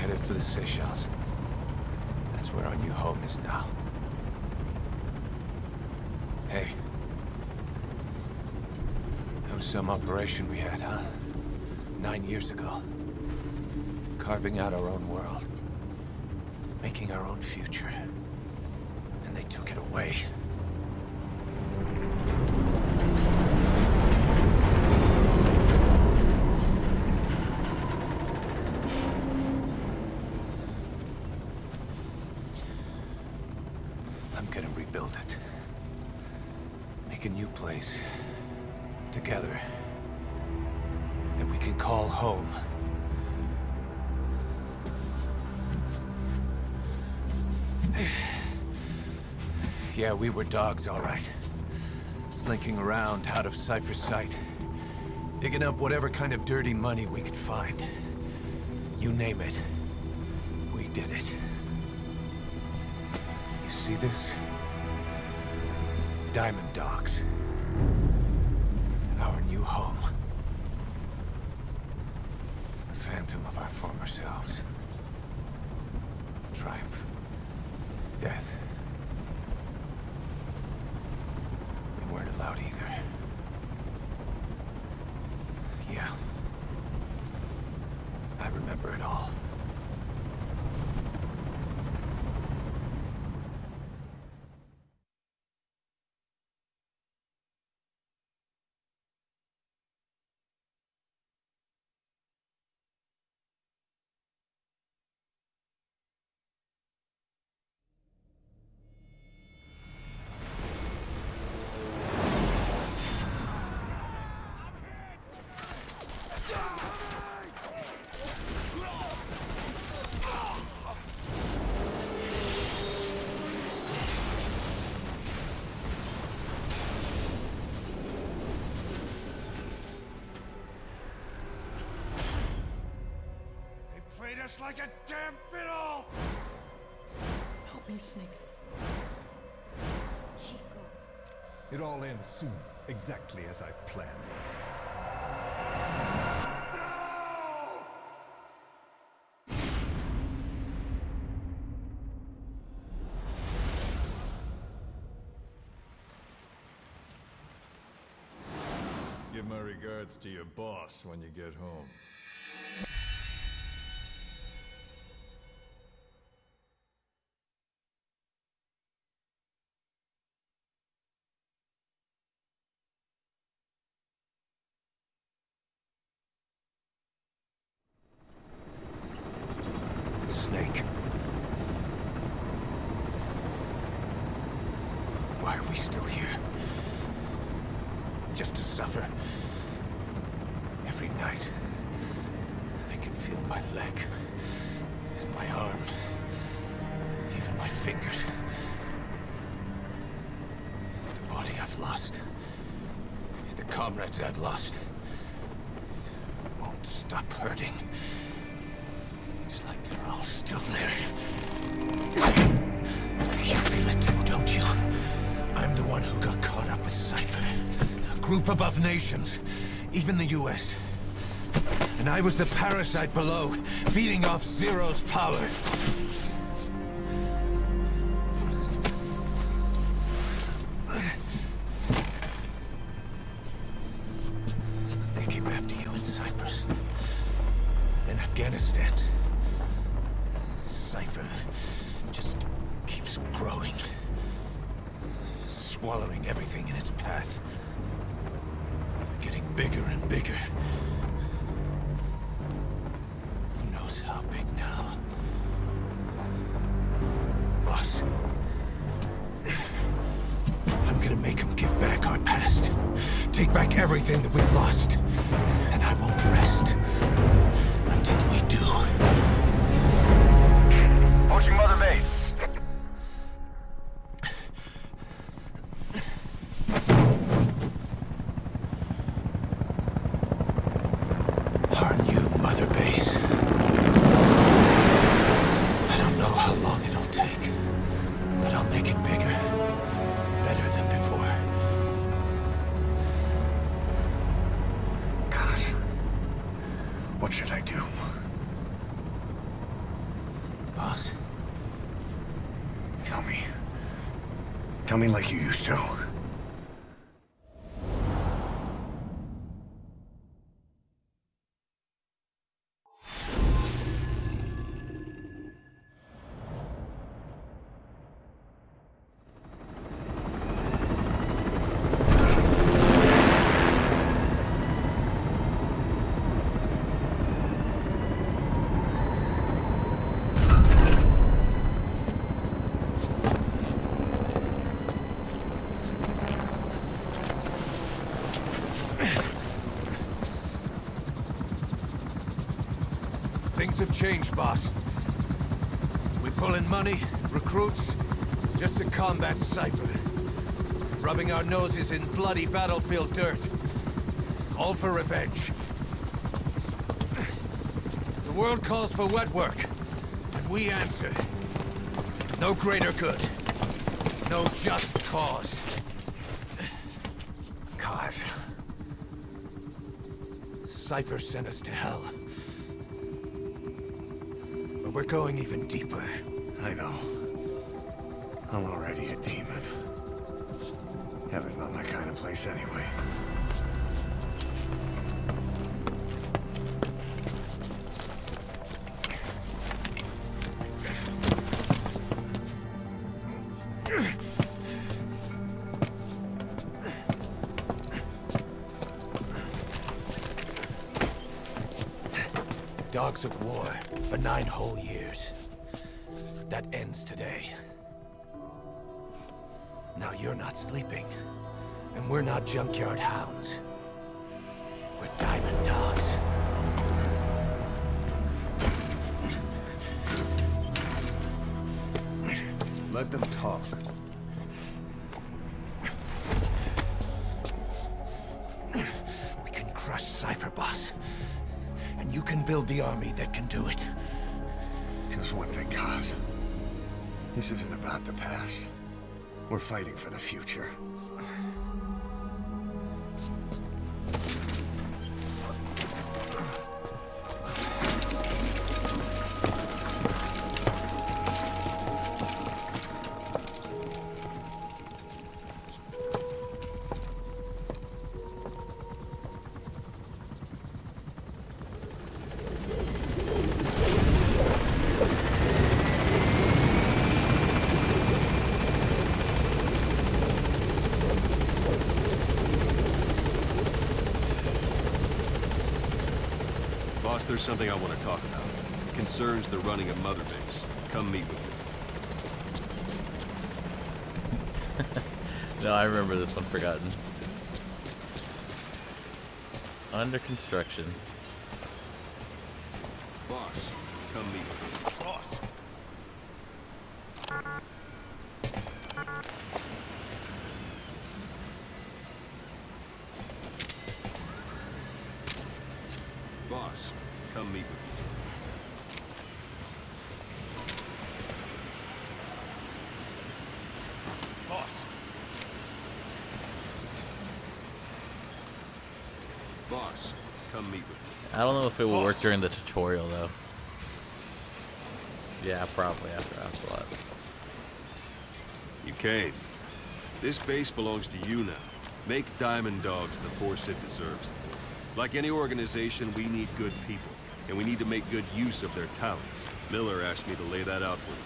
headed for the Seychelles. That's where our new home is now. Hey. That was some operation we had, huh? 9 years ago. Carving out our own world. Making our own future. And they took it away. I'm gonna rebuild it. Make a new place. Together. That we can call home. Yeah, we were dogs, all right. Slinking around out of Cypher's sight. Digging up whatever kind of dirty money we could find. You name it. We did it. You see this? Diamond Dogs. Our new home. A phantom of our former selves. Triumph. Death. We weren't allowed either. Yeah. I remember it all. Just like a damn fiddle! Help me, Snake. Chico. It all ends soon, exactly as I've planned. Give my regards to your boss when you get home. Snake. Why are we still here? Just to suffer? Every night, I can feel my leg, and my arm, even my fingers. The body I've lost, the comrades I've lost, won't stop hurting. It's like they're all still there. You feel it too, don't you? I'm the one who got caught up with Cypher. A group above nations, even the US. And I was the parasite below, feeding off Zero's power. They came after you in Cyprus. Then Afghanistan. Cypher just keeps growing. Swallowing everything in its path. Getting bigger and bigger. Who knows how big now? Boss. I'm gonna make him give back our past. Take back everything that we've lost. And I won't rest until we do. Approaching Mother Base. Our new Mother Base. I don't know how long it'll take, but I'll make it bigger. Better than before. God. What should I do? Tell me like you used to. Things have changed, boss. We pull in money, recruits, just to combat Cypher. Rubbing our noses in bloody battlefield dirt. All for revenge. The world calls for wet work, and we answer. No greater good. No just cause. Cause. Cypher sent us to hell. But we're going even deeper. I know. I'm already a demon. Heaven's not my kind of place anyway. Dogs of war for 9 whole years. That ends today. Now you're not sleeping, and we're not junkyard hounds. We're diamond dogs. Let them talk. We can crush Cypher, boss. And you can build the army that can do it. Just one thing, Kaz. This isn't about the past. We're fighting for the future. Boss, there's something I want to talk about. It concerns the running of Mother Base. Come meet with me. No, I remember this one, Forgotten. Under construction. Boss, come meet with me. Boss. Boss, come meet with me. Boss. Boss, come meet with me. I don't know if it will work during the tutorial, though. Yeah, probably after Ocelot. You came. This base belongs to you now. Make Diamond Dogs the force it deserves. Like any organization, we need good people, and we need to make good use of their talents. Miller asked me to lay that out for you.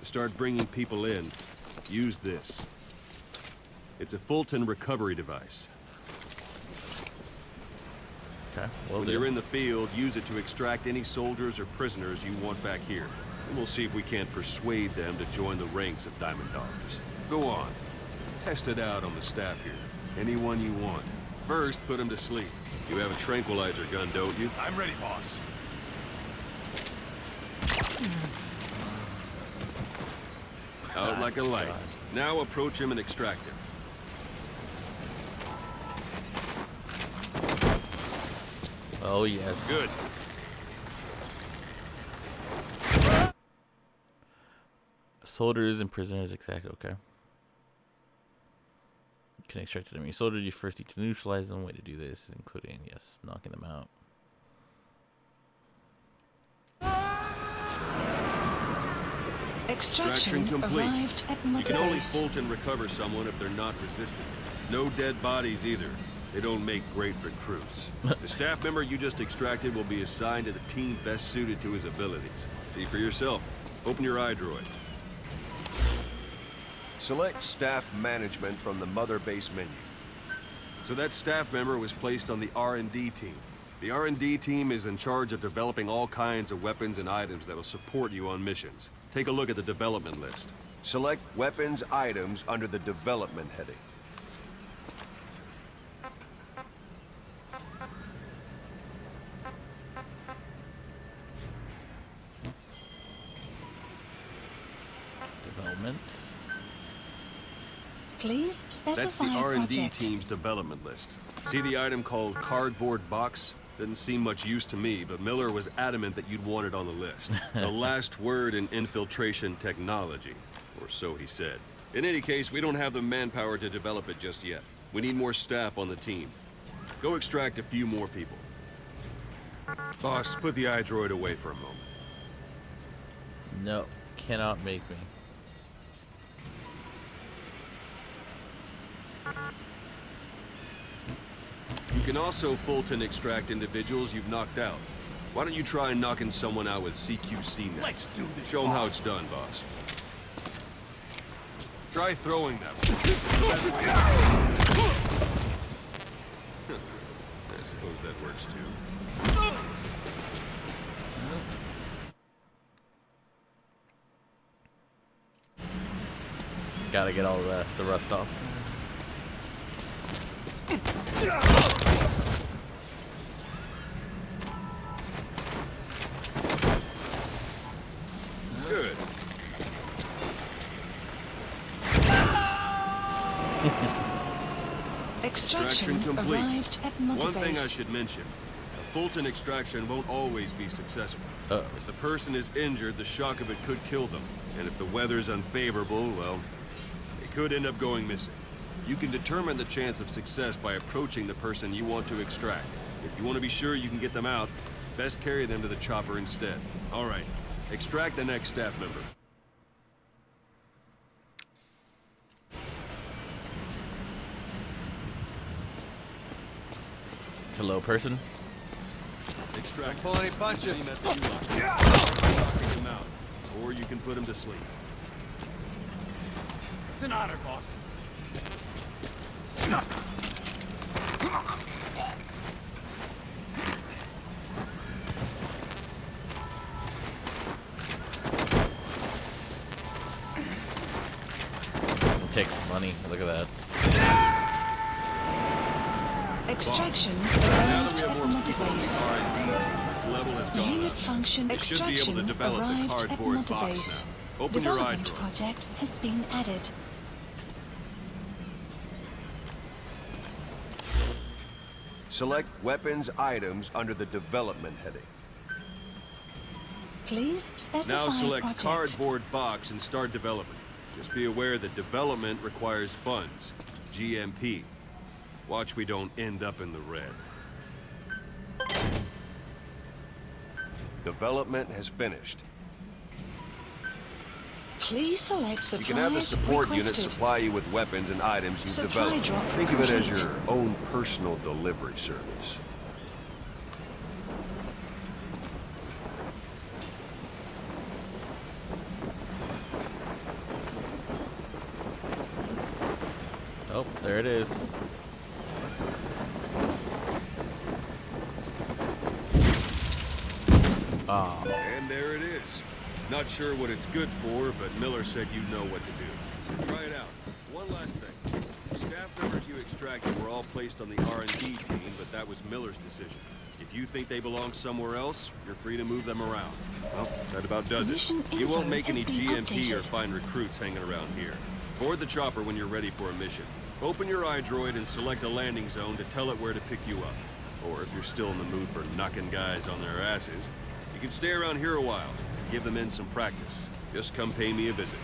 To start bringing people in, use this. It's a Fulton recovery device. Okay, will When do. you're in the field, use it to extract any soldiers or prisoners you want back here. And we'll see if we can't persuade them to join the ranks of Diamond Dogs. Go on. Test it out on the staff here. Anyone you want. First, put them to sleep. You have a tranquilizer gun, don't you? I'm ready, boss. Out like a light. Now approach him and extract him. Oh, yes. Good. Soldiers and prisoners, exactly, okay. You can extract enemy soldiers. You first need to neutralize them. Way to do this, including, yes, knocking them out. Extraction complete. Arrived at You Mother can only Base. bolt and recover someone if they're not resistant. No dead bodies either. They don't make great recruits. The staff member you just extracted will be assigned to the team best suited to his abilities. See for yourself. Open your iDroid. Select staff management from the Mother Base menu. So that staff member was placed on the R&D team. The R&D team is in charge of developing all kinds of weapons and items that'll support you on missions. Take a look at the development list. Select weapons items under the development heading. Development. Please specify That's the R&D project. team's development list. See the item called cardboard box? Didn't seem much use to me, but Miller was adamant that you'd want it on the list. The last word in infiltration technology, or so he said. In any case, we don't have the manpower to develop it just yet. We need more staff on the team. Go extract a few more people. Boss, put the iDroid away for a moment. No, cannot make me. You can also Fulton extract individuals you've knocked out. Why don't you try knocking someone out with CQC next? Let's do this. Show them how it's done, boss. Try throwing them. I suppose that works too. Gotta get all the rust off. Good. Extraction complete. arrived at Mother One thing I Base. should mention. A Fulton extraction won't always be successful. Uh-oh. If the person is injured, the shock of it could kill them. And if the weather's unfavorable, well, they could end up going missing. You can determine the chance of success by approaching the person you want to extract. If you want to be sure you can get them out, best carry them to the chopper instead. All right, extract the next staff member. Hello, person. Extract. Pull any punches. Knocking him out, or you can put him to sleep. It's an honor, boss. Take some money. Look at that. Extraction Now that arrived we have at more Mother people in Base. R&D, its level has gone Unit up. function You should be able to extraction develop the arrived at cardboard Mother box Base. now. Open your Development iDroid. project has been added. Select weapons items under the development heading. Please specify Now select project. cardboard box and start development. Just be aware that development requires funds. GMP. Watch we don't end up in the red. Development has finished. Please select supplies You can have the support unit requested. supply you with weapons and items you've Supply developed. drop Think of it as complete. your own personal delivery service. Oh, there it is. Ah, And there it is. Not sure what it's good for, but Miller said you know what to do. So try it out. One last thing. Staff members you extracted were all placed on the R&D team, but that was Miller's decision. If you think they belong somewhere else, you're free to move them around. Well, that about does it. Position You won't info make any has been GMP or updated. find recruits hanging around here. Board the chopper when you're ready for a mission. Open your iDroid and select a landing zone to tell it where to pick you up. Or if you're still in the mood for knocking guys on their asses, you can stay around here a while. Give the men some practice. Just come pay me a visit.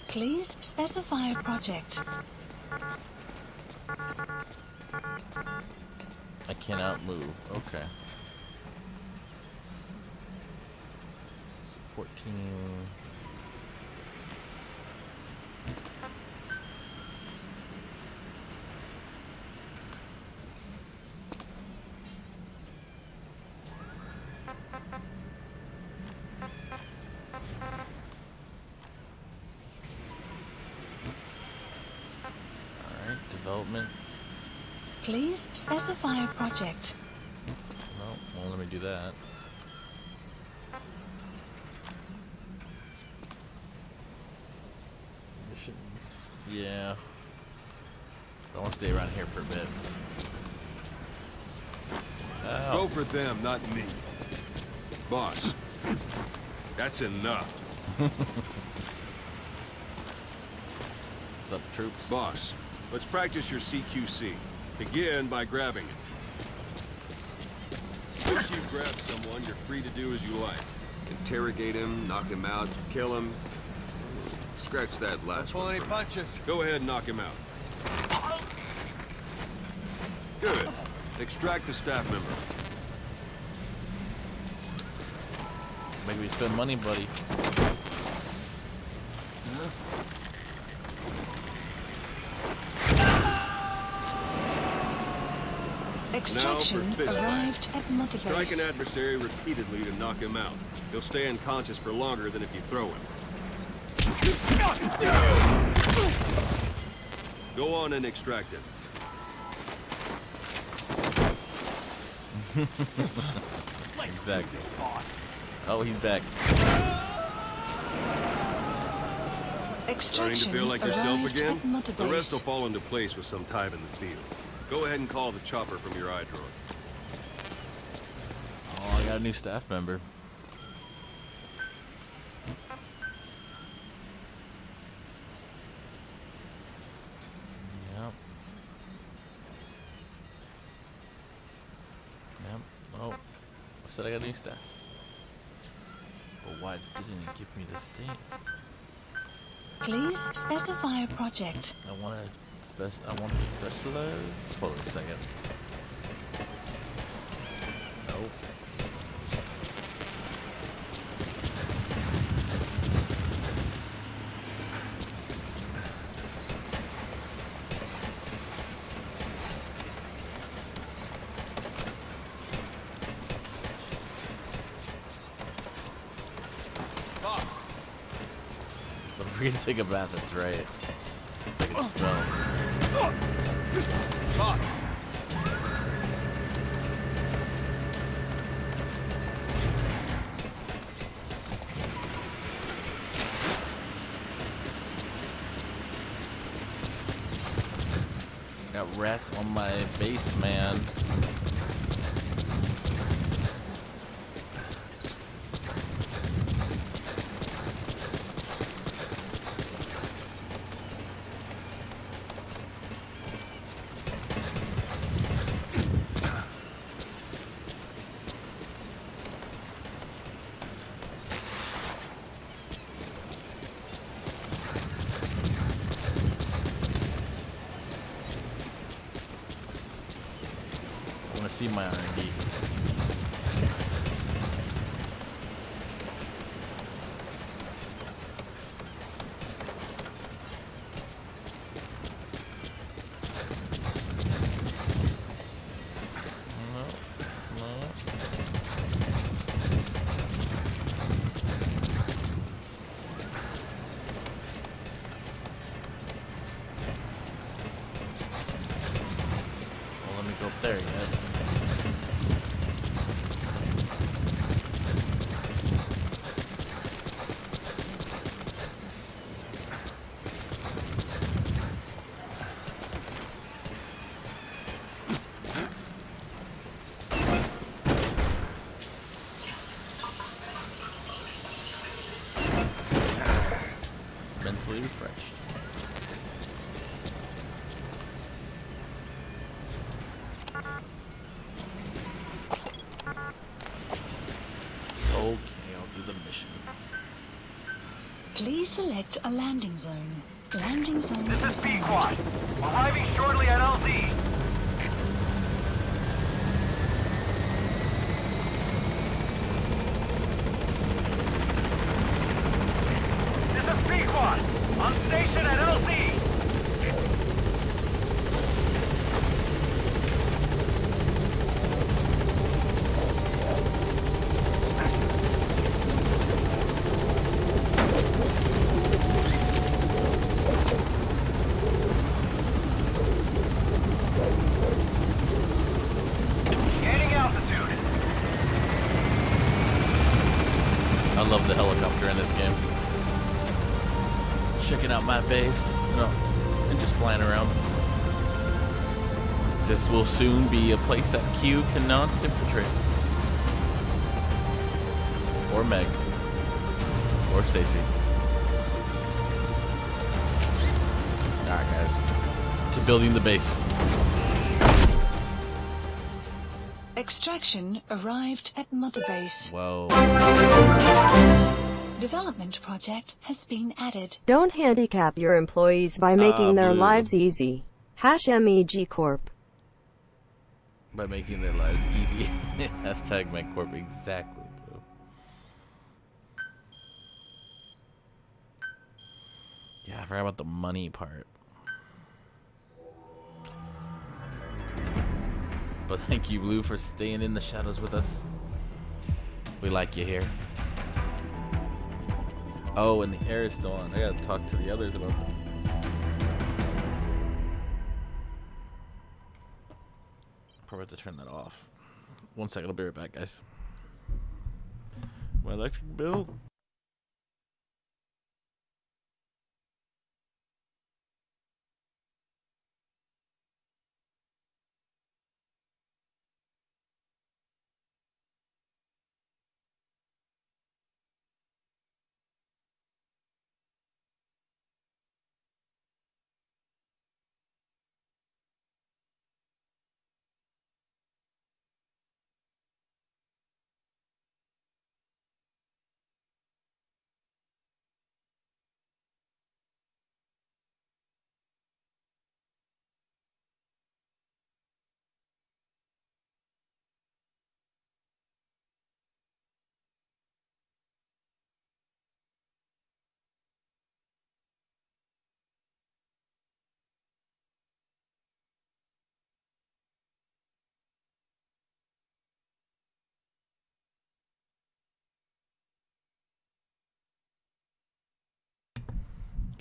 Please specify project. I cannot move. Okay. 14. Alright, development. Please specify a project. No, well, let me do that. Missions. Yeah. I want to stay around here for a bit. Ow. Go for them, not me. Boss, that's enough. What's up, troops? Boss, let's practice your CQC. Begin by grabbing it. Once you've grabbed someone, you're free to do as you like. Interrogate him, knock him out, kill him. Scratch that last one. Pull any punches. Go ahead and knock him out. Good. Extract the staff member. Make me spend money, buddy. Extraction fist fight. arrived at Mother Strike an Base. adversary repeatedly to knock him out. He'll stay unconscious for longer than if you throw him. Go on and extract him. Exactly. Oh, he's back. Starting to Extraction feel like yourself arrived again? at Mother The rest will Base. fall into place with some time in the field. Go ahead and call the chopper from your eye droid. Oh, I got a new staff member. Yep. Yep. Oh, I said I got a new staff. But why didn't you give me the state? Please specify a project. I want to specialize. Hold on a second. Nope. But if we're gonna take a bath, that's right. I can smell. Boss. Got rats on my base, man. I want to see my R&D. Well, let me go up there yet. Mentally refreshed. Okay, I'll do the mission. Please select a landing zone. Landing zone This is confirmed. B-Quad. Arriving shortly at LZ. the helicopter in this game. Checking out my base, and just flying around. This will soon be a place that Q cannot infiltrate. Or Meg. Or Stacy. Alright guys. To building the base. Extraction arrived at Mother Base. Whoa. Development project has been added. Don't handicap your employees by making their Blue. lives easy. #MEG Corp. By making their lives easy. Hashtag MechCorp, exactly, Blue. Yeah, I forgot about the money part. But thank you, Blue, for staying in the shadows with us. We like you here. Oh, and the air is still on. I gotta talk to the others about that. Probably have to turn that off. 1 second, I'll be right back, guys. My electric bill.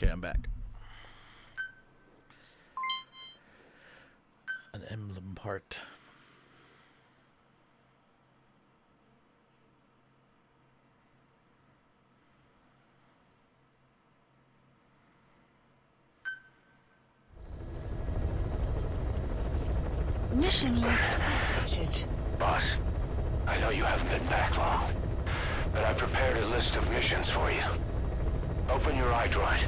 Okay, I'm back. An emblem part. Mission list updated. Boss, I know you haven't been back long, but I prepared a list of missions for you. Open your iDroid.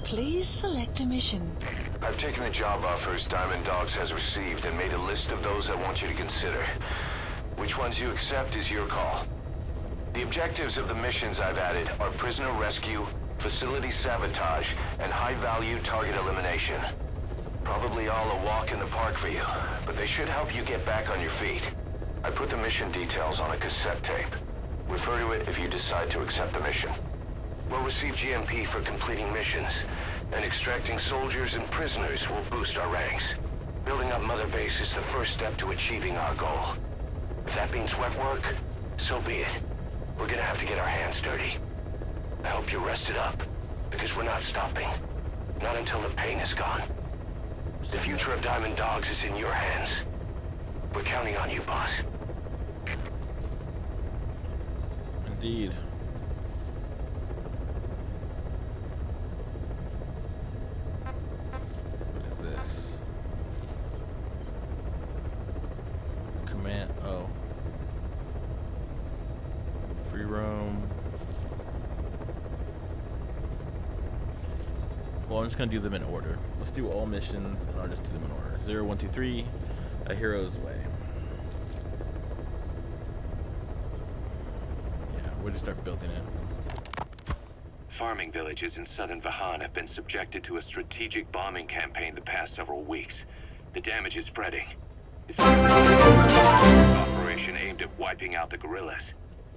Please select a mission. I've taken the job offers Diamond Dogs has received and made a list of those I want you to consider. Which ones you accept is your call. The objectives of the missions I've added are prisoner rescue, facility sabotage, and high-value target elimination. Probably all a walk in the park for you, but they should help you get back on your feet. I put the mission details on a cassette tape. Refer to it if you decide to accept the mission. We'll receive GMP for completing missions, and extracting soldiers and prisoners will boost our ranks. Building up Mother Base is the first step to achieving our goal. If that means wet work, so be it. We're gonna have to get our hands dirty. I hope you're rested up, because we're not stopping. Not until the pain is gone. The future of Diamond Dogs is in your hands. We're counting on you, boss. Indeed. What is this? Command. Oh. Free roam. Well, I'm just gonna do them in order. Let's do all missions, and I'll just do them in order. 0, 1, 2, 3. A Hero's Way. Yeah, we'll just start building it. Farming villages in southern Vahan have been subjected to a strategic bombing campaign the past several weeks. The damage is spreading. It's an operation aimed at wiping out the guerrillas.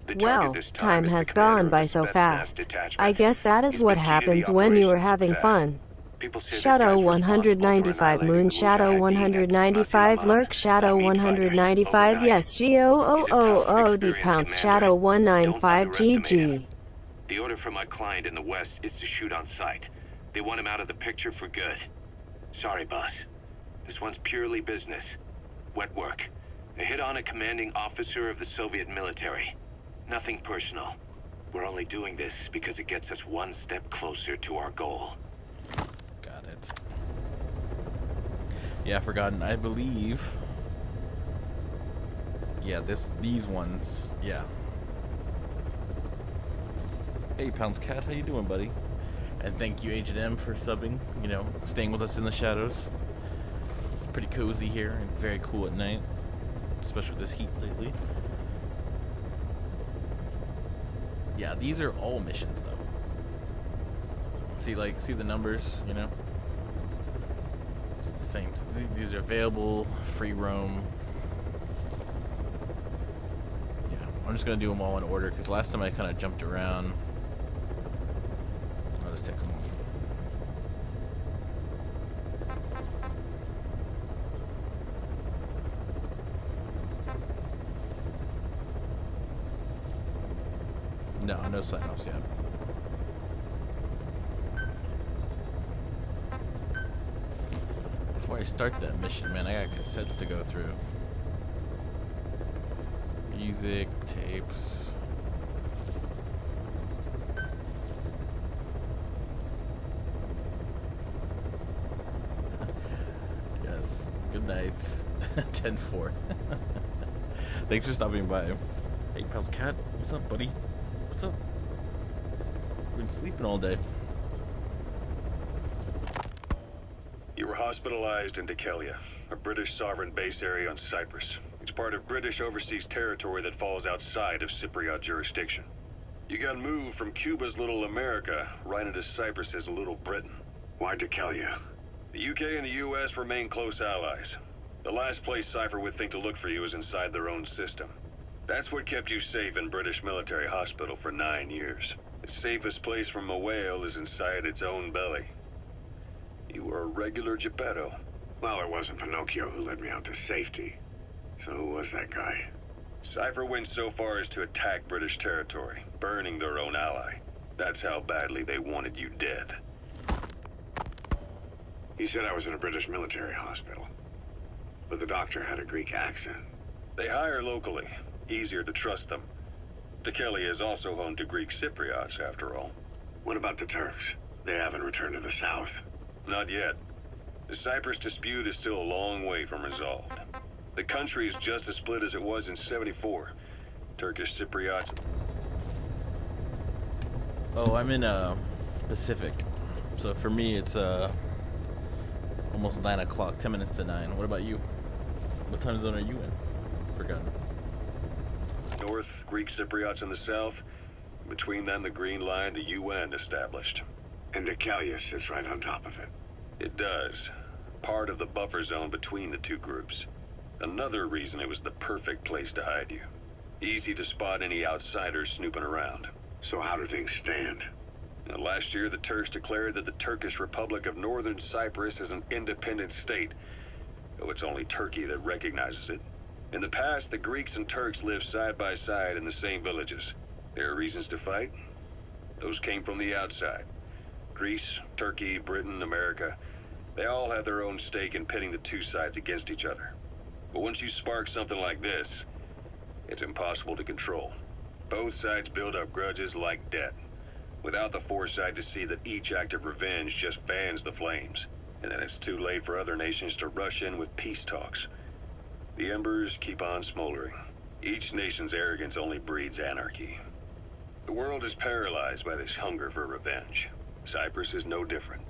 The target Well, this time is the has commander gone of by the so Spetsnaz fast. detachment. I guess that is He's what been key to the happens when you are operation's having success. fun. People say this Shadow guy's responsible for 195 annihilating Moon the Shadow Mujahideen 195 ex-Fatima. Lurk Shadow That meat fighter 195 overnight. Yes GOOOO D Pounce Shadow 195 GG. The order from my client in the west is to shoot on sight. They want him out of the picture for good. Sorry, boss. This one's purely business. Wet work. A hit on a commanding officer of the Soviet military. Nothing personal. We're only doing this because it gets us one step closer to our goal. Got it. Yeah, Forgotten, I believe... Yeah, these ones, yeah. Hey, Pounds Cat, how you doing, buddy? And thank you, Agent M, for subbing, you know, staying with us in the shadows. Pretty cozy here and very cool at night, especially with this heat lately. Yeah, these are all missions, though. See the numbers, you know? It's the same. These are available, free roam. Yeah, I'm just gonna do them all in order, because last time I kind of jumped around. I'll just take them all. No sign-offs yet. Before I start that mission, man, I got cassettes to go through. Music, tapes. Yes. Good night. 10-4. Thanks for stopping by. Hey, Pals Cat. What's up, buddy? What's up? Been sleeping all day. You were hospitalized in Dekelia, a British sovereign base area on Cyprus. It's part of British overseas territory that falls outside of Cypriot jurisdiction. You got moved from Cuba's Little America right into Cyprus's Little Britain. Why Dekelia? The UK and the US remain close allies. The last place Cypher would think to look for you is inside their own system. That's what kept you safe in British military hospital for 9 years. The safest place from a whale is inside its own belly. You were a regular Geppetto. Well, it wasn't Pinocchio who led me out to safety. So who was that guy? Cypher went so far as to attack British territory, burning their own ally. That's how badly they wanted you dead. He said I was in a British military hospital. But the doctor had a Greek accent. They hire locally. Easier to trust them. Dekelia is also home to Greek Cypriots, after all. What about the Turks? They haven't returned to the south. Not yet. The Cyprus dispute is still a long way from resolved. The country is just as split as it was in '74. Turkish Cypriots... Oh, I'm in Pacific. So for me, it's almost 9 o'clock, 10 minutes to 9. What about you? What time zone are you in? Forgotten. North, Greek Cypriots in the south. Between them, the Green Line, the UN established. And Dekelia sits right on top of it. It does. Part of the buffer zone between the two groups. Another reason it was the perfect place to hide you. Easy to spot any outsiders snooping around. So how do things stand? Now, last year, the Turks declared that the Turkish Republic of Northern Cyprus is an independent state, though it's only Turkey that recognizes it. In the past, the Greeks and Turks lived side by side in the same villages. There are reasons to fight. Those came from the outside. Greece, Turkey, Britain, America, they all have their own stake in pitting the two sides against each other. But once you spark something like this, it's impossible to control. Both sides build up grudges like debt, without the foresight to see that each act of revenge just fans the flames, and then it's too late for other nations to rush in with peace talks. The embers keep on smoldering. Each nation's arrogance only breeds anarchy. The world is paralyzed by this hunger for revenge. Cyprus is no different.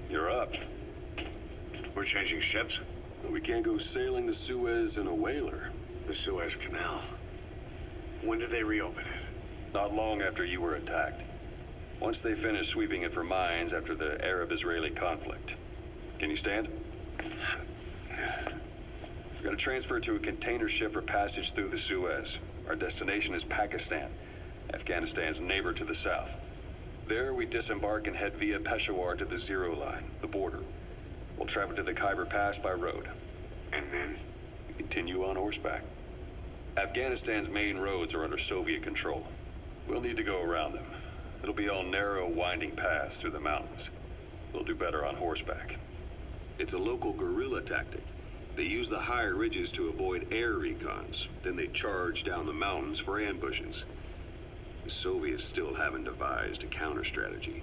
You're up. We're changing ships? We can't go sailing the Suez in a whaler. The Suez Canal. When did they reopen it? Not long after you were attacked. Once they finished sweeping it for mines after the Arab-Israeli conflict. Can you stand? We've got to transfer to a container ship for passage through the Suez. Our destination is Pakistan, Afghanistan's neighbor to the south. There we disembark and head via Peshawar to the Zero Line, the border. We'll travel to the Khyber Pass by road. And then? We continue on horseback. Afghanistan's main roads are under Soviet control. We'll need to go around them. It'll be all narrow, winding paths through the mountains. We'll do better on horseback. It's a local guerrilla tactic. They use the higher ridges to avoid air recons. Then they charge down the mountains for ambushes. The Soviets still haven't devised a counter-strategy.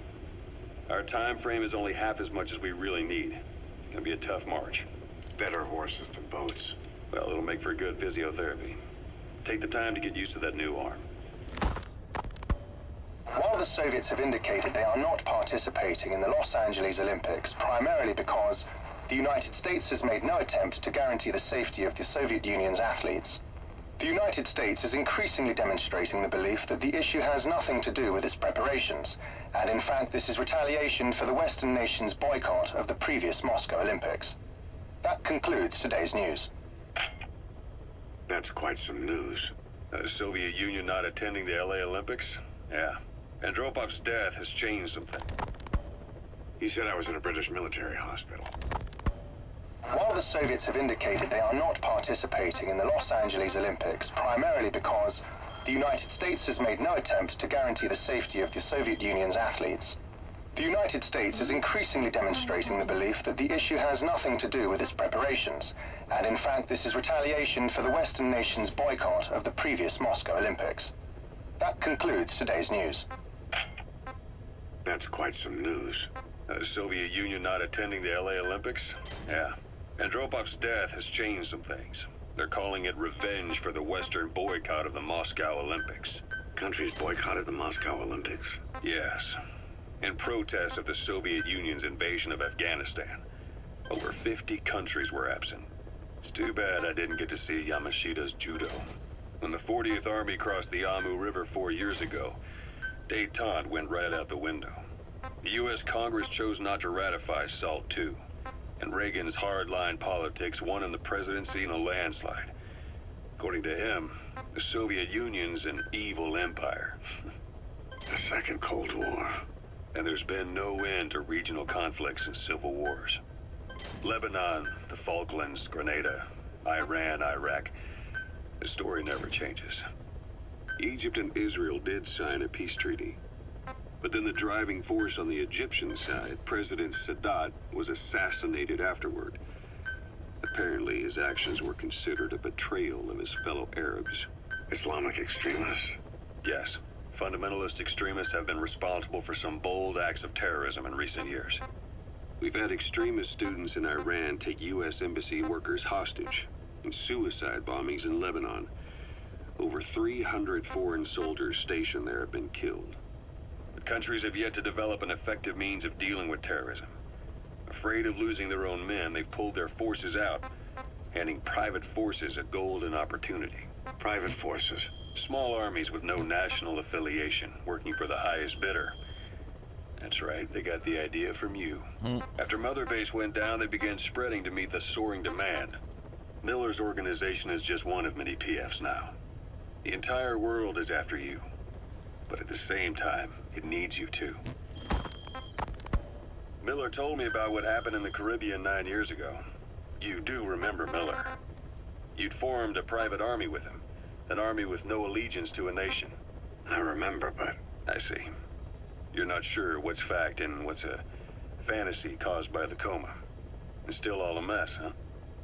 Our time frame is only half as much as we really need. It's gonna be a tough march. Better horses than boats. Well, it'll make for good physiotherapy. Take the time to get used to that new arm. While the Soviets have indicated they are not participating in the Los Angeles Olympics, primarily because the United States has made no attempt to guarantee the safety of the Soviet Union's athletes, the United States is increasingly demonstrating the belief that the issue has nothing to do with its preparations, and in fact this is retaliation for the Western nations' boycott of the previous Moscow Olympics. That concludes today's news. That's quite some news. The Soviet Union not attending the LA Olympics? Yeah. Andropov's death has changed something. He said I was in a British military hospital. While the Soviets have indicated they are not participating in the Los Angeles Olympics, primarily because the United States has made no attempt to guarantee the safety of the Soviet Union's athletes, the United States is increasingly demonstrating the belief that the issue has nothing to do with its preparations, and in fact this is retaliation for the Western nations' boycott of the previous Moscow Olympics. That concludes today's news. That's quite some news. The Soviet Union not attending the LA Olympics? Yeah. Andropov's death has changed some things. They're calling it revenge for the Western boycott of the Moscow Olympics. Countries boycotted the Moscow Olympics? Yes. In protest of the Soviet Union's invasion of Afghanistan. Over 50 countries were absent. It's too bad I didn't get to see Yamashita's judo. When the 40th Army crossed the Amu River 4 years ago, détente went right out the window. The U.S. Congress chose not to ratify SALT II, and Reagan's hardline politics won him the presidency in a landslide. According to him, the Soviet Union's an evil empire. The Second Cold War. And there's been no end to regional conflicts and civil wars. Lebanon, the Falklands, Grenada, Iran, Iraq. The story never changes. Egypt and Israel did sign a peace treaty. But then the driving force on the Egyptian side, President Sadat, was assassinated afterward. Apparently his actions were considered a betrayal of his fellow Arabs. Islamic extremists? Yes. Fundamentalist extremists have been responsible for some bold acts of terrorism in recent years. We've had extremist students in Iran take U.S. embassy workers hostage, and suicide bombings in Lebanon. Over 300 foreign soldiers stationed there have been killed. The countries have yet to develop an effective means of dealing with terrorism. Afraid of losing their own men, they've pulled their forces out, handing private forces a golden opportunity. Private forces? Small armies with no national affiliation, working for the highest bidder. That's right, they got the idea from you. After Mother Base went down, they began spreading to meet the soaring demand. Miller's organization is just one of many PFs now. The entire world is after you. But at the same time, it needs you too. Miller told me about what happened in the Caribbean 9 years ago. You do remember Miller. You'd formed a private army with him. An army with no allegiance to a nation. I remember, but... I see. You're not sure what's fact and what's a fantasy caused by the coma. It's still all a mess, huh?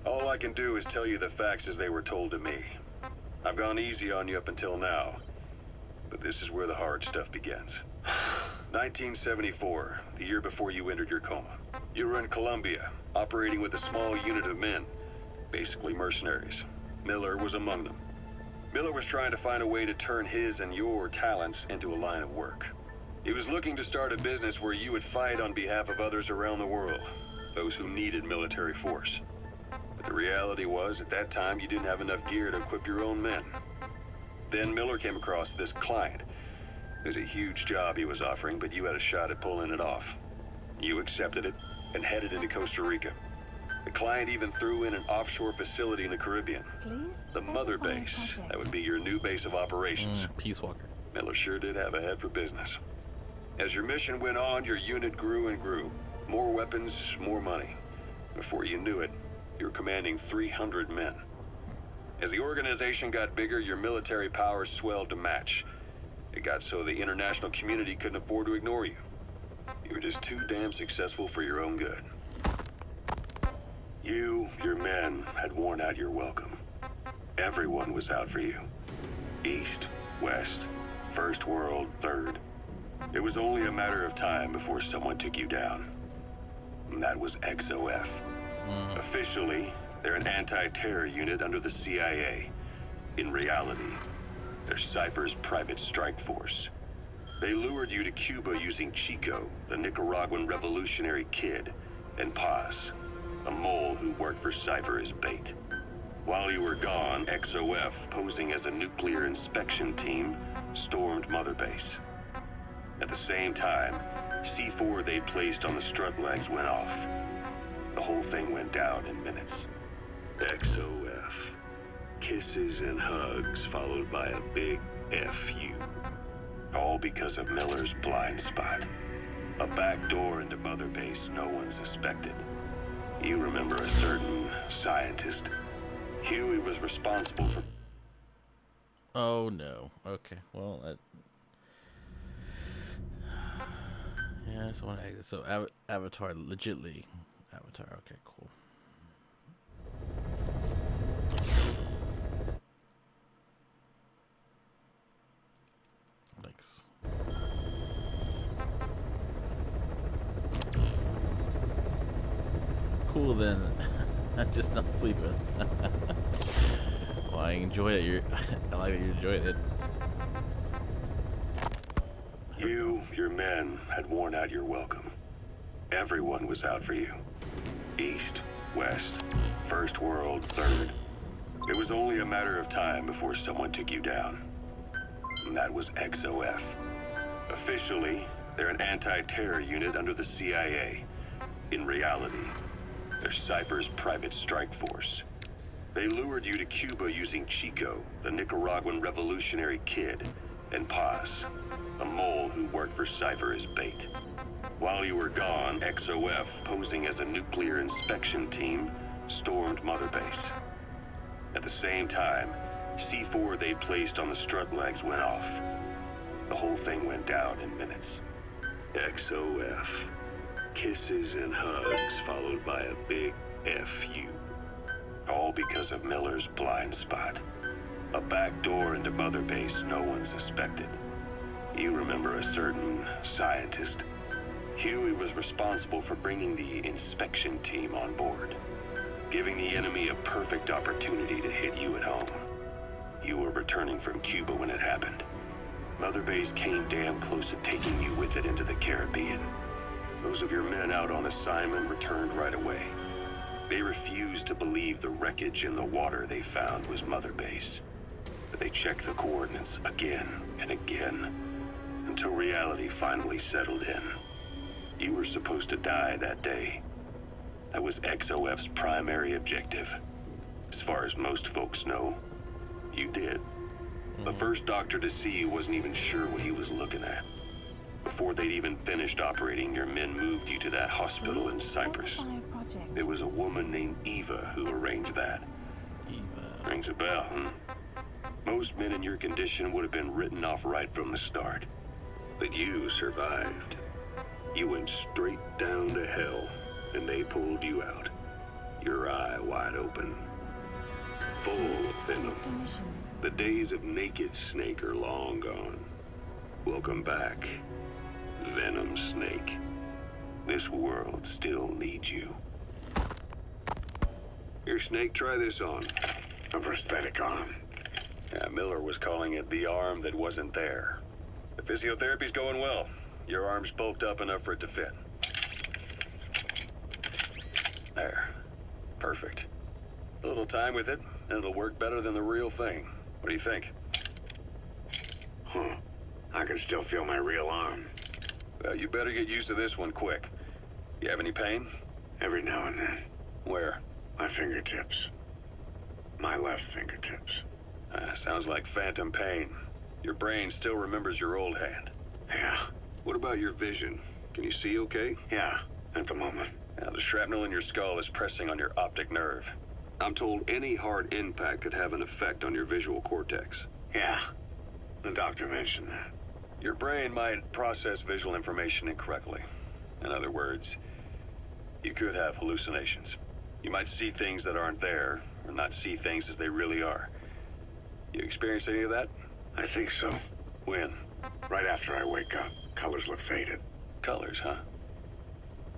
All I can do is tell you the facts as they were told to me. I've gone easy on you up until now. But this is where the hard stuff begins. 1974, the year before you entered your coma. You were in Colombia, operating with a small unit of men. Basically mercenaries. Miller was among them. Miller was trying to find a way to turn his and your talents into a line of work. He was looking to start a business where you would fight on behalf of others around the world, those who needed military force. But the reality was, at that time, you didn't have enough gear to equip your own men. Then Miller came across this client. It was a huge job he was offering, but you had a shot at pulling it off. You accepted it and headed into Costa Rica. The client even threw in an offshore facility in the Caribbean. The Mother Base. That would be your new base of operations. Peace Walker. Miller sure did have a head for business. As your mission went on, your unit grew and grew. More weapons, more money. Before you knew it, you were commanding 300 men. As the organization got bigger, your military powers swelled to match. It got so the international community couldn't afford to ignore you. You were just too damn successful for your own good. You, your men, had worn out your welcome. Everyone was out for you. East, West, First World, Third. It was only a matter of time before someone took you down. And that was XOF. Officially, they're an anti-terror unit under the CIA. In reality, they're Cypher's private strike force. They lured you to Cuba using Chico, the Nicaraguan revolutionary kid, and Paz, a mole who worked for Cypher as bait. While you were gone, XOF, posing as a nuclear inspection team, stormed Mother Base. At the same time, C4 they placed on the strut legs went off. The whole thing went down in minutes. XOF. Kisses and hugs followed by a big FU. All because of Miller's blind spot. A back door into Mother Base no one suspected. You remember a certain scientist. Huey was responsible for... Oh no. Okay, well, yeah, someone exit. So Avatar, legitly. Avatar, okay, cool. Thanks. Cool then. I'm just not sleeping. Well, I enjoy it. I like that you enjoyed it. You, your men, had worn out your welcome. Everyone was out for you. East, West, First World, Third. It was only a matter of time before someone took you down. And that was XOF. Officially, they're an anti-terror unit under the CIA. In reality, they're Cypher's private strike force. They lured you to Cuba using Chico, the Nicaraguan revolutionary kid, and Paz, a mole who worked for Cypher as bait. While you were gone, XOF, posing as a nuclear inspection team, stormed Mother Base. At the same time, C4 they placed on the strut legs went off. The whole thing went down in minutes. XOF. Kisses and hugs followed by a big FU. All because of Miller's blind spot. A back door into Mother Base no one suspected. You remember a certain scientist. Huey was responsible for bringing the inspection team on board, giving the enemy a perfect opportunity to hit you at home. You were returning from Cuba when it happened. Mother Base came damn close to taking you with it into the Caribbean. Those of your men out on assignment returned right away. They refused to believe the wreckage in the water they found was Mother Base. But they checked the coordinates again and again, until reality finally settled in. You were supposed to die that day. That was XOF's primary objective. As far as most folks know, you did. The first doctor to see you wasn't even sure what he was looking at. Before they'd even finished operating, your men moved you to that hospital in Cyprus. There was a woman named Eva who arranged that. Eva. Rings a bell, huh? Most men in your condition would have been written off right from the start. But you survived. You went straight down to hell, and they pulled you out. Your eye wide open. Full of venom. The days of naked Snake are long gone. Welcome back, Venom Snake. This world still needs you. Here, Snake, try this on. A prosthetic arm. Yeah, Miller was calling it the arm that wasn't there. The physiotherapy's going well. Your arm's bulked up enough for it to fit. There. Perfect. A little time with it, and it'll work better than the real thing. What do you think? Huh. I can still feel my real arm. Well, you better get used to this one quick. You have any pain? Every now and then. Where? My fingertips. My left fingertips. Sounds like phantom pain. Your brain still remembers your old hand. Yeah. What about your vision? Can you see okay? Yeah, at the moment. Now, the shrapnel in your skull is pressing on your optic nerve. I'm told any hard impact could have an effect on your visual cortex. Yeah, the doctor mentioned that. Your brain might process visual information incorrectly. In other words, you could have hallucinations. You might see things that aren't there, or not see things as they really are. You experienced any of that? I think so. When? Right after I wake up. Colors look faded. Colors, huh?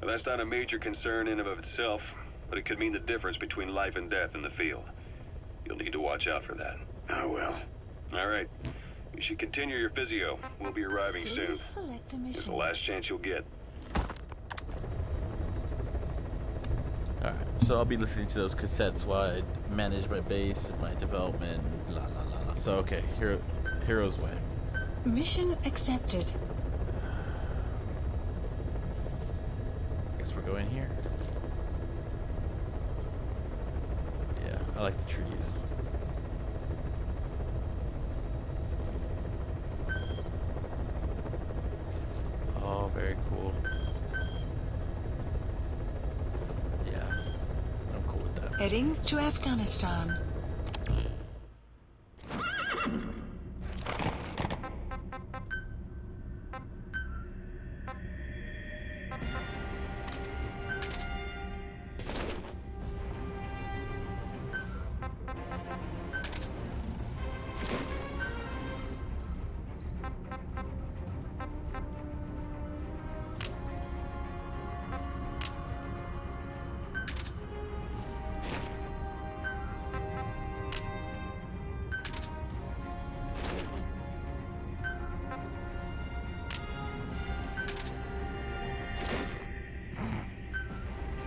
Well, that's not a major concern in and of itself, but it could mean the difference between life and death in the field. You'll need to watch out for that. I will. All right. You should continue your physio. We'll be arriving soon. Please select a mission. It's the last chance you'll get. Alright, so I'll be listening to those cassettes while I manage my base, my development, la la la la. So okay, Hero's Way. Mission accepted. Guess we're going here. Yeah, I like the trees. Oh, very cool. Yeah, I'm cool with that. Heading to Afghanistan.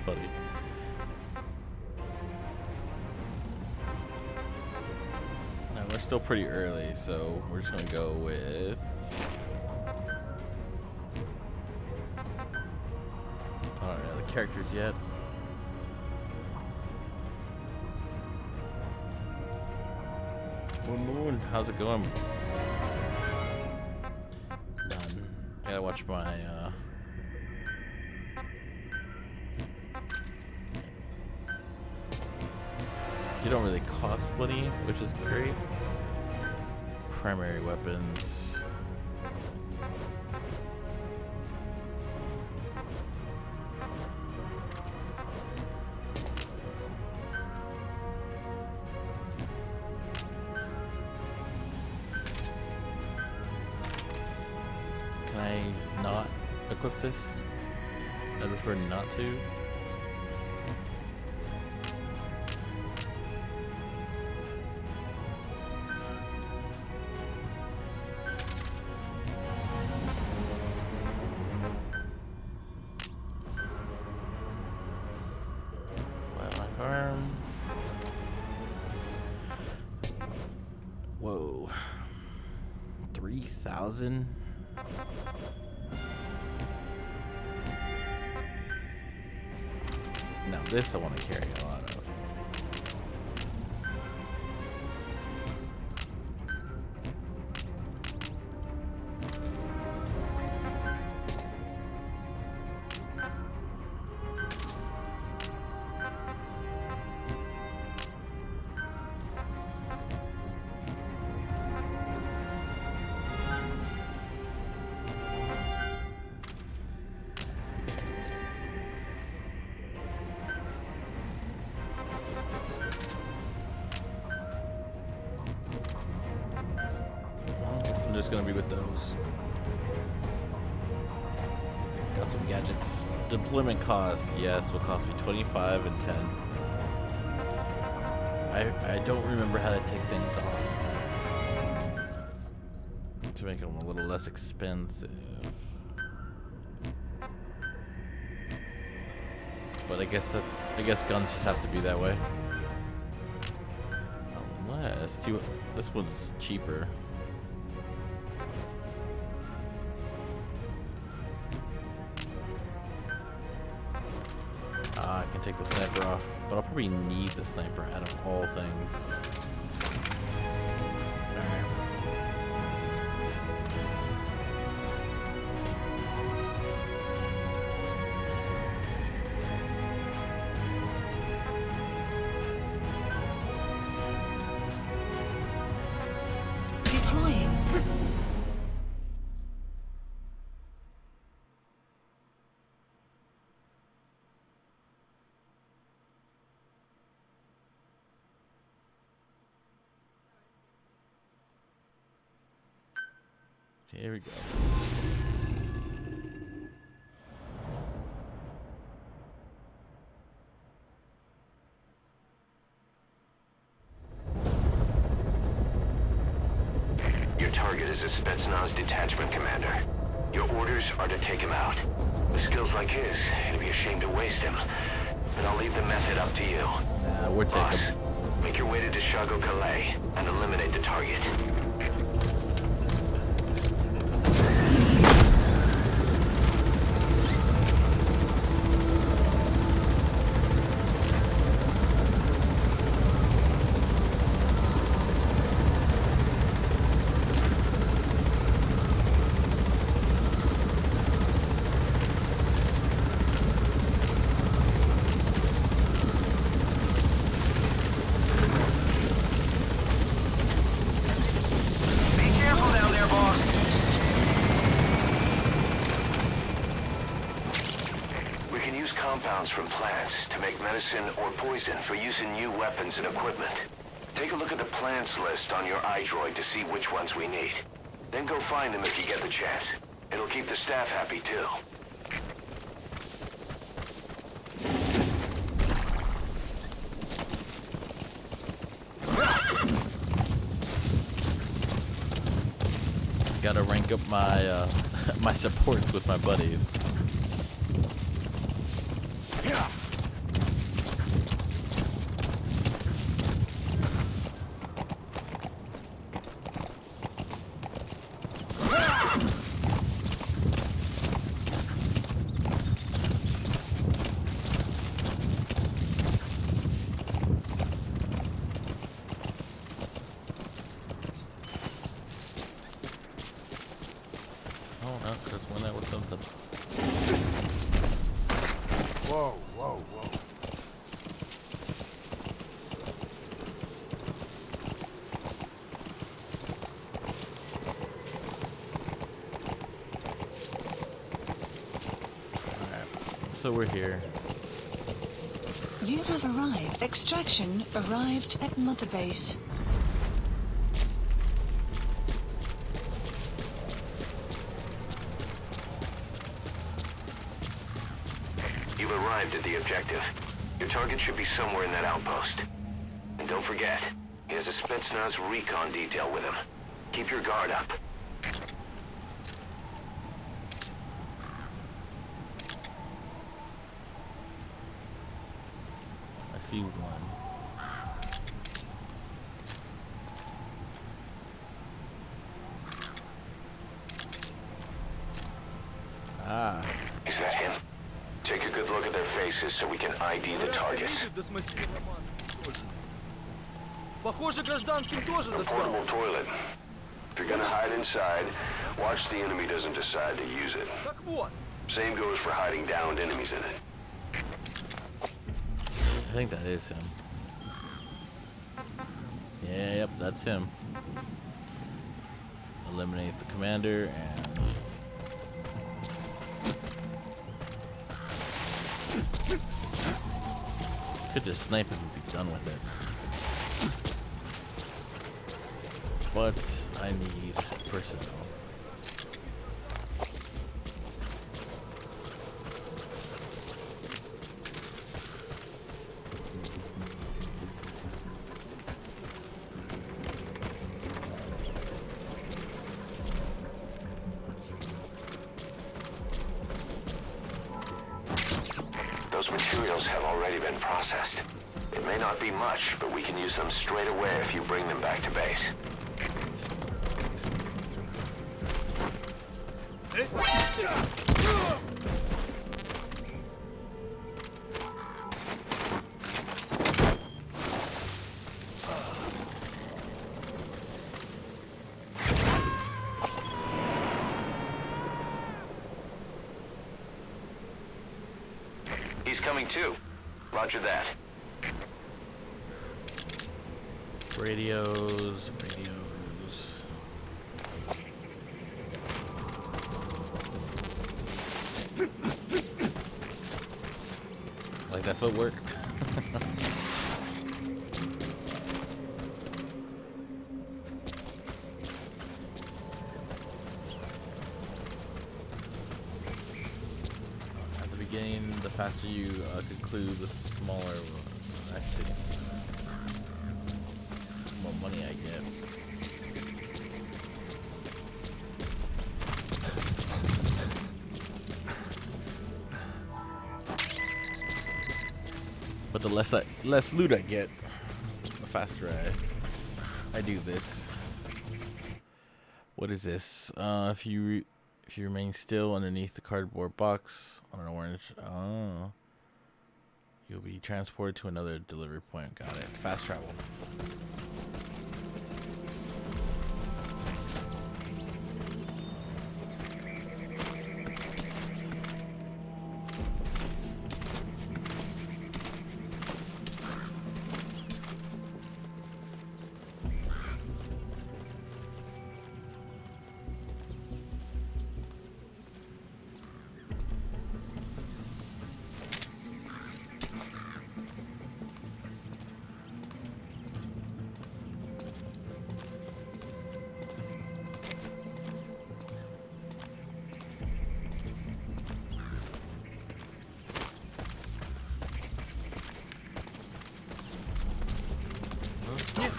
Funny. Now we're still pretty early, so we're just gonna go with. I don't know the characters yet. Moon, how's it going? Done. I gotta watch my You don't really cost money, which is great. Primary weapons. Can I not equip this? I prefer not to. Whoa. 3,000? Now this I want to carry a lot of. Just gonna be with those. Got some gadgets. Deployment cost, yes, will cost me 25 and 10. I don't remember how to take things off to make them a little less expensive. But I guess guns just have to be that way. Unless this one's cheaper. I can take the sniper off, but I'll probably need the sniper out of all things. Alright. Here we go. Your target is a Spetsnaz detachment commander. Your orders are to take him out. With skills like his, it'd be a shame to waste him. But I'll leave the method up to you. We're taking Boss, make your way to Deshago Calais and eliminate the target. Compounds from plants to make medicine or poison for use in new weapons and equipment. Take a look at the plants list on your iDroid to see which ones we need. Then go find them if you get the chance. It'll keep the staff happy too. Gotta rank up my my supports with my buddies. Whoa, whoa, whoa. So we're here. You have arrived. Extraction arrived at Mother Base. You've arrived at the objective. Your target should be somewhere in that outpost. And don't forget, he has a Spetsnaz recon detail with him. Keep your guard up. I see one. Ah. Is that him? Take a good look at their faces so we can ID the targets. A portable toilet. If you're gonna hide inside, watch the enemy doesn't decide to use it. Same goes for hiding downed enemies in it. I think that is him. Yeah, yep, that's him. Eliminate the commander and... could just snipe him and be done with it. But I need personnel. Those materials have already been processed. It may not be much, but we can use them straight away if you bring them back to base. He's coming too. Roger that. Radios. Like that footwork. beginning, the faster you conclude, the smaller actually the more money I get. But the less loot I get, the faster I do this. What is this? If you remain still underneath the cardboard box on an orange, you'll be transported to another delivery point. Got it. Fast travel.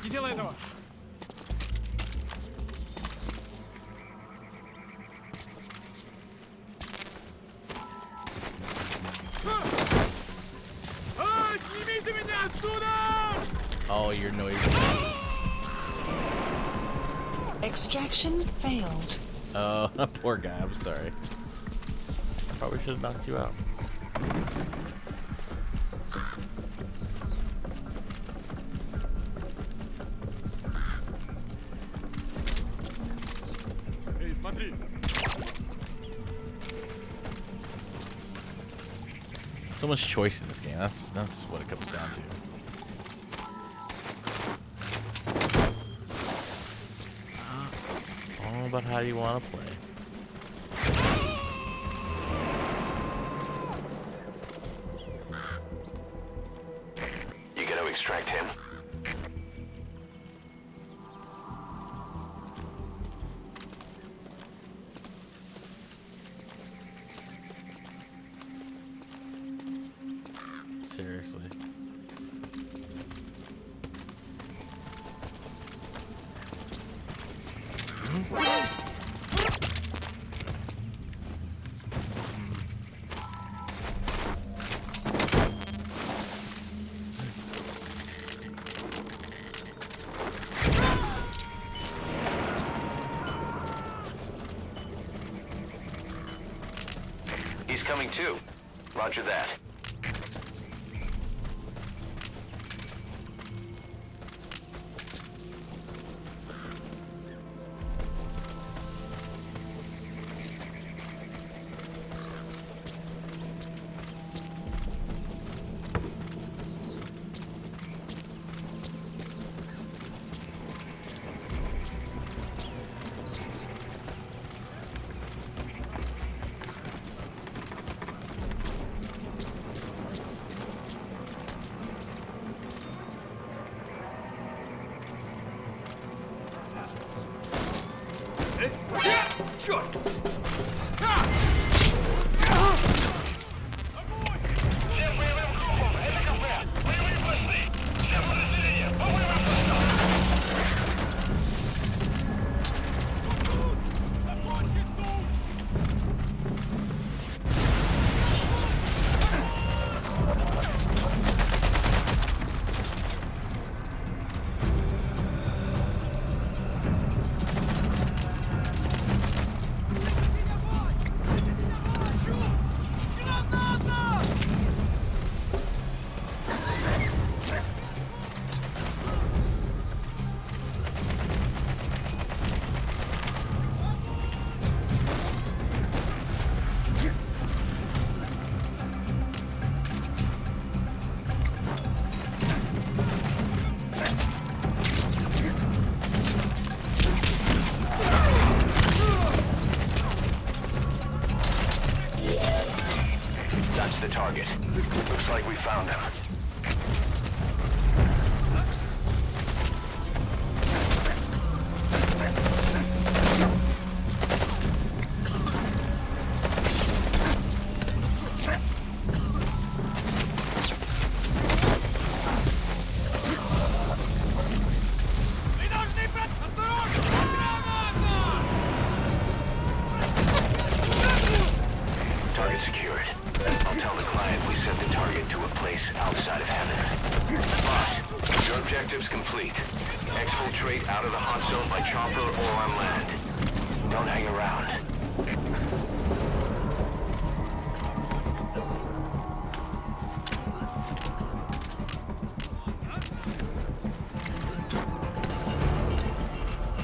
Не делай этого! Снимите меня отсюда! Oh, you're noisy. Extraction failed. Oh, poor guy. I'm sorry. I probably should have knocked you out. Эй, смотри! So much choice in this game. That's what it comes down to. All about how you want to play. You gotta extract him. Seriously. He's coming too. Roger that. That's the target. Looks like we found him. objectives complete. Exfiltrate out of the hot zone by chopper or on land. Don't hang around.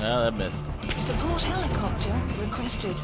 No, that missed. Support helicopter requested.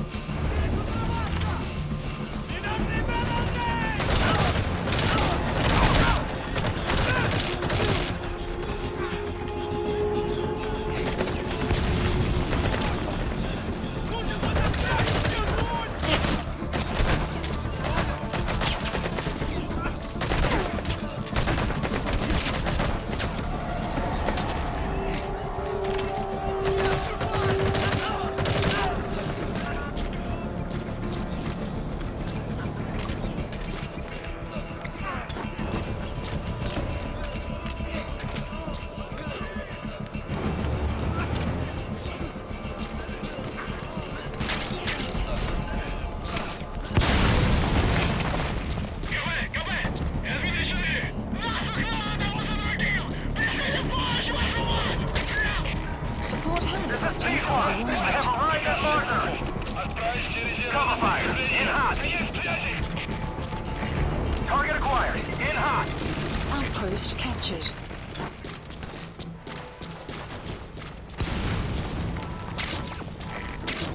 Support helicopter has arrived. Cover fire. In hot. Target acquired. In hot. Outpost captured.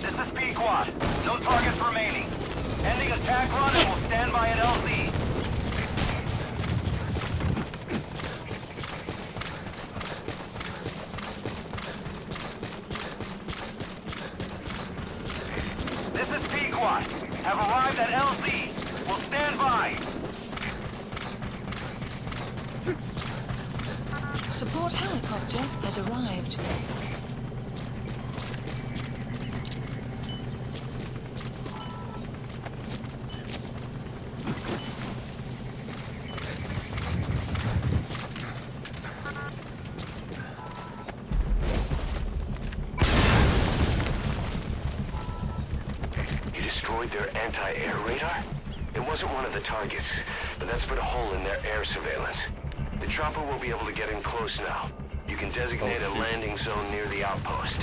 This is P-Quad. No targets remaining. Ending attack run and will stand by at LZ. This is P-Quad. Have arrived at LZ. Will stand by. Support helicopter has arrived. You destroyed their anti-air radar? It wasn't one of the targets, but that's put a hole in their air surveillance. The chopper will be able to get in close now. You can designate a landing zone near the outpost.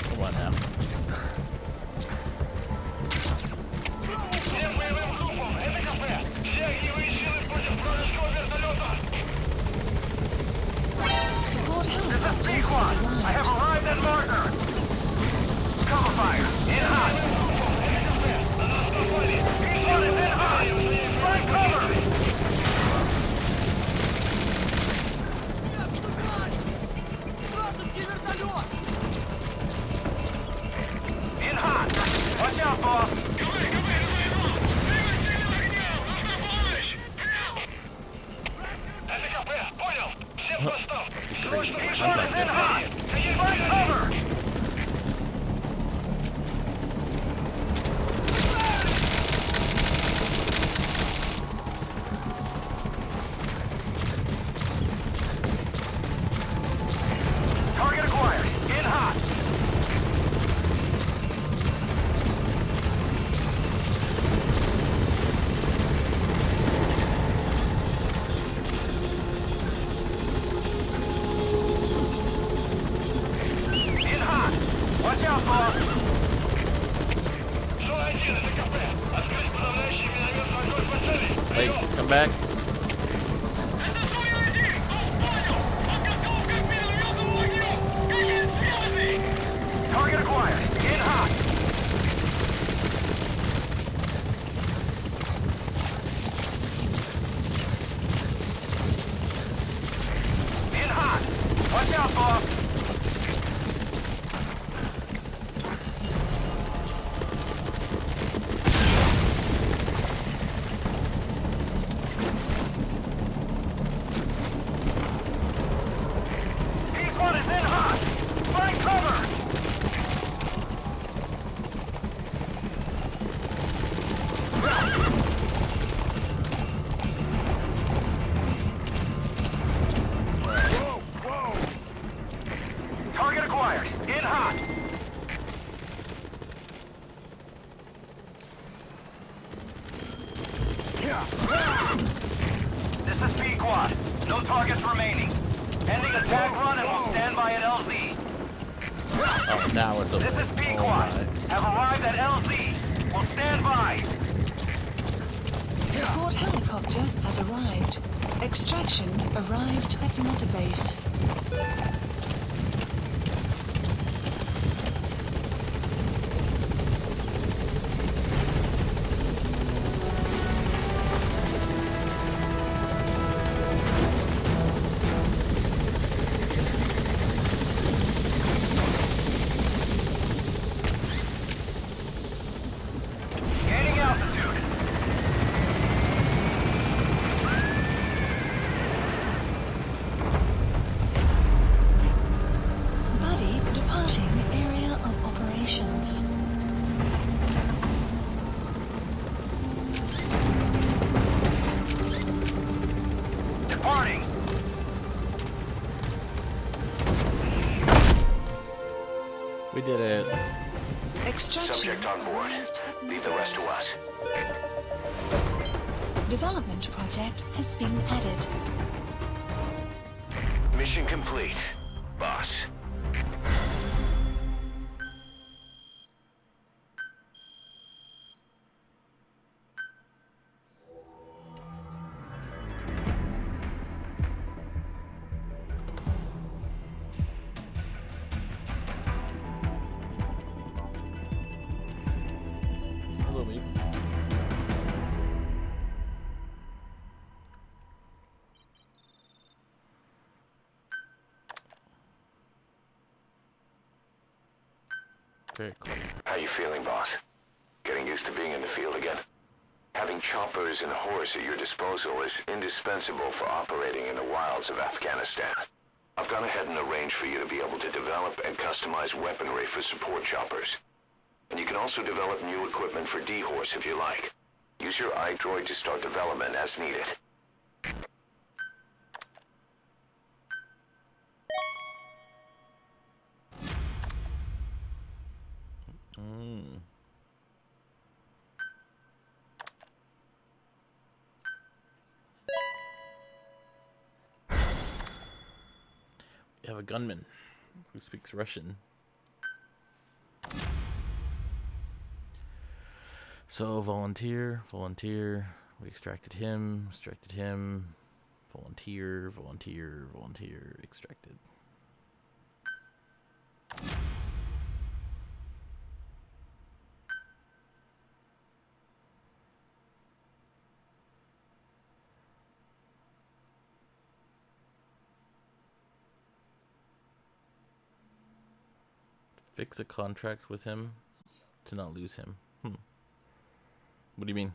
Come on now. Support helicopter P-Quad. has I have arrived. arrived at marker. Cover fire. In hot. P-Quad is in hot. Find cover. In hot. Watch out, boss. P-Quad is in hot. Find cover. Target acquired. In hot. In hot. Watch out, boss. Wait, come back. Target acquired. In hot. In hot. Watch out, boss. This is Pequod. No targets remaining. Ending attack run and we'll stand by at LZ. Oh, now it's over. This is Pequod. Have arrived at LZ. We'll stand by. Support helicopter has arrived. Extraction arrived at Mother Base. Gaining altitude. Buddy departing area of operations. Departing. We did it. Extraction. Subject on board. Leave the rest to us. Development project has been added. Mission complete, boss. Hello, me. Very cool. How you feeling, boss? Getting used to being in the field again? Having choppers and horse at your disposal is indispensable for operating in the wilds of Afghanistan. I've gone ahead and arranged for you to be able to develop and customize weaponry for support choppers. And you can also develop new equipment for D-Horse if you like. Use your iDroid to start development as needed. We have a gunman who speaks Russian. So volunteer, volunteer. We extracted him, volunteer, volunteer, volunteer, extracted. Fix a contract with him to not lose him. What do you mean?